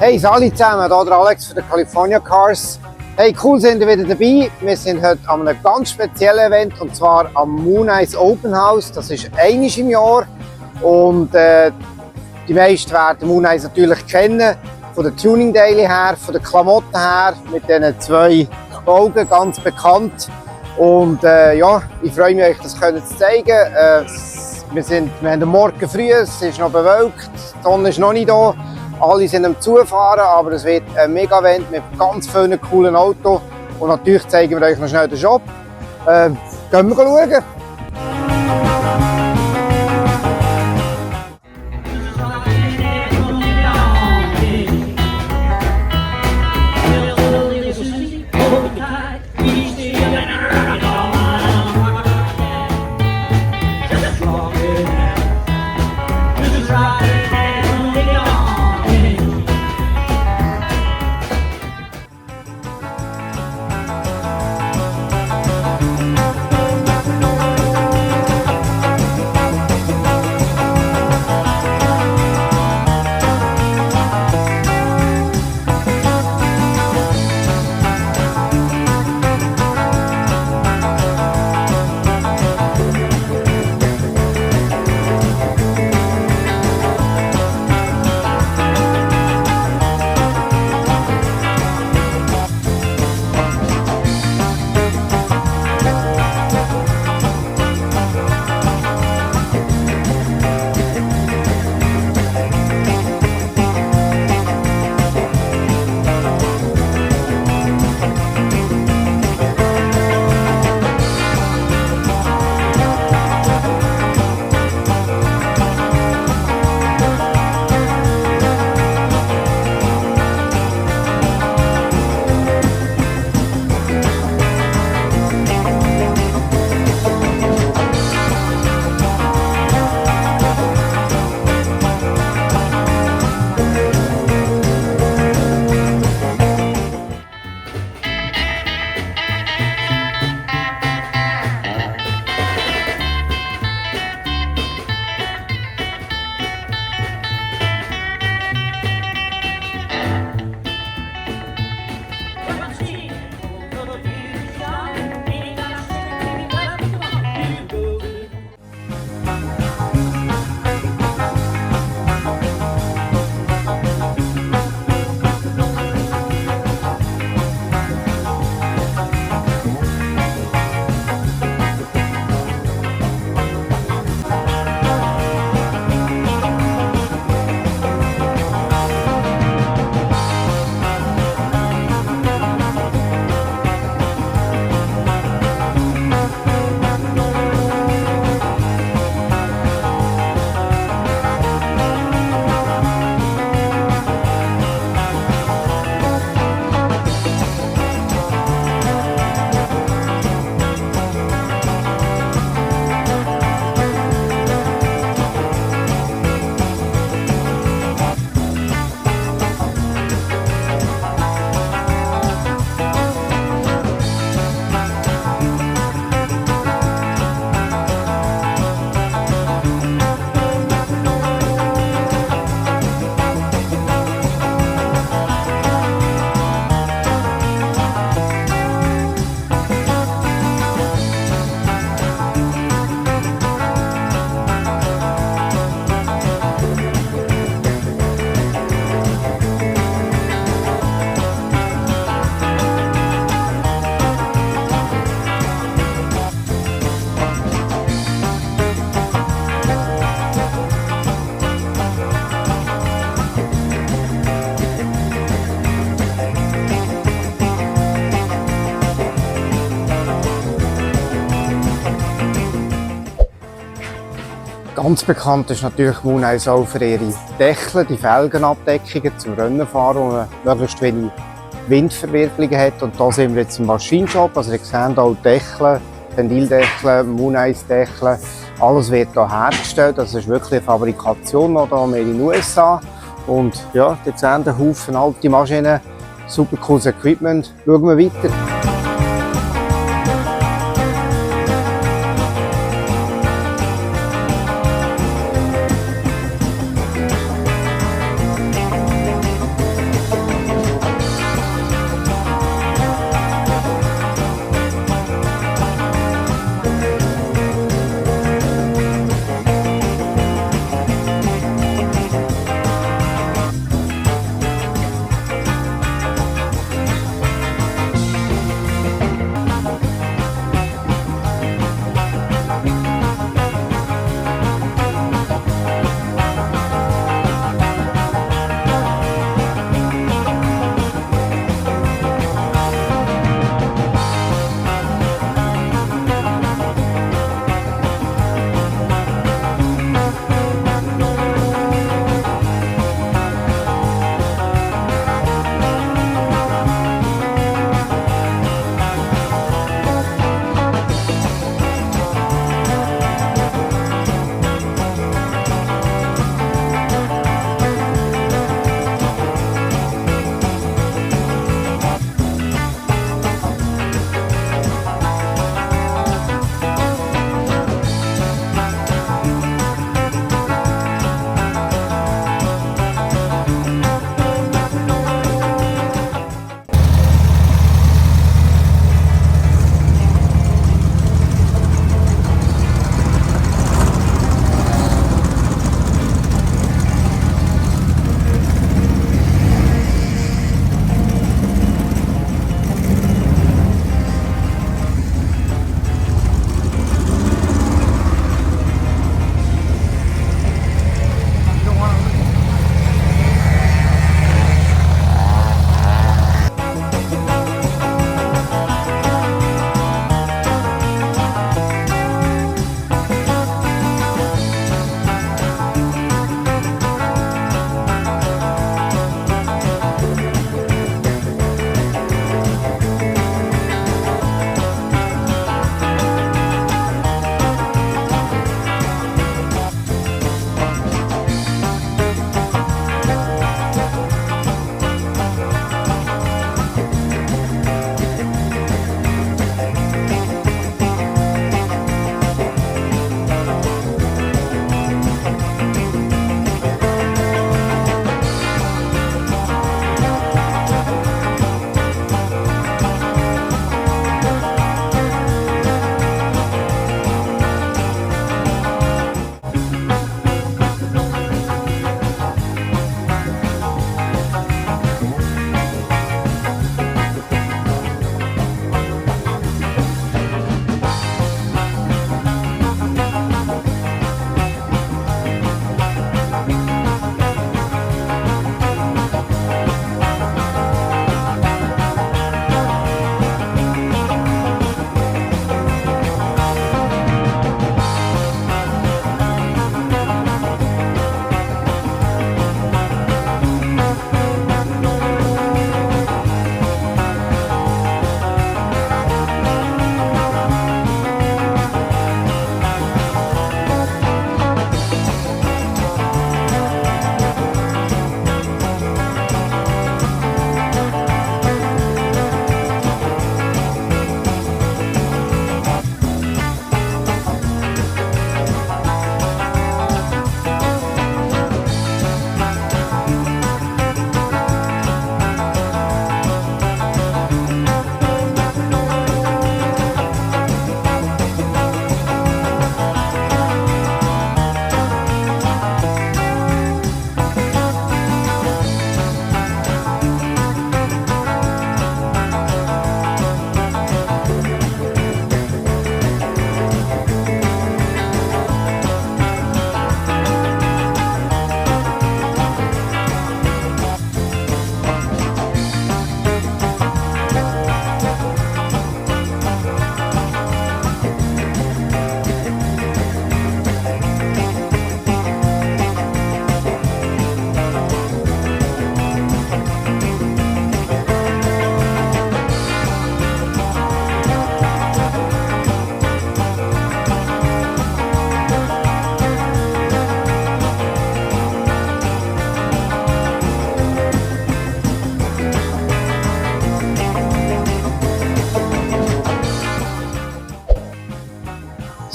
Hey, alle zusammen, hier der Alex von der California Cars. Hey, cool sind wir wieder dabei. Wir sind heute an einem ganz speziellen Event, und zwar am Mooneyes Open House. Das ist einmal im Jahr. Und die meisten werden Mooneyes natürlich kennen, von der Tuning Daily her, von den Klamotten her, mit diesen 2 Augen, ganz bekannt. Und ja, ich freue mich, euch das zu zeigen. Wir haben Morgen früh, es ist noch bewölkt, die Sonne ist noch nicht da. Alle sind am Zufahren, aber es wird ein Mega-Event mit ganz vielen coolen Autos. Und natürlich zeigen wir euch noch schnell den Shop. Gehen wir schauen. Ganz bekannt ist natürlich Mooneyes auch für ihre Dächel, die Felgenabdeckungen zum Rennenfahren, wo man möglichst wenig Windverwirbelungen hat. Und da sind wir jetzt im Maschinenshop. Also ihr seht hier Dächel, Ventildächel, Mooneyes-Dächel. Alles wird hier hergestellt. Das ist wirklich eine Fabrikation noch hier in den USA. Und ja, ihr seht einen Haufen alte Maschinen, super cooles Equipment. Schauen wir weiter.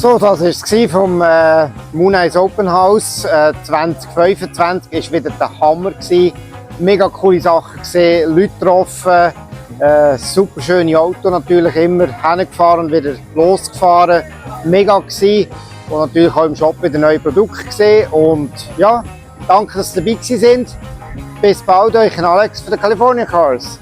So, das war es vom Mooneyes Open House 2025. Es war wieder der Hammer. Mega coole Sachen gesehen, Leute getroffen, super schöne Auto natürlich immer hingefahren und wieder losgefahren. Mega gewesen. Und natürlich auch im Shop wieder neue Produkte gesehen. Und ja, danke, dass Sie dabei sind. Bis bald, euch Alex von den California Cars.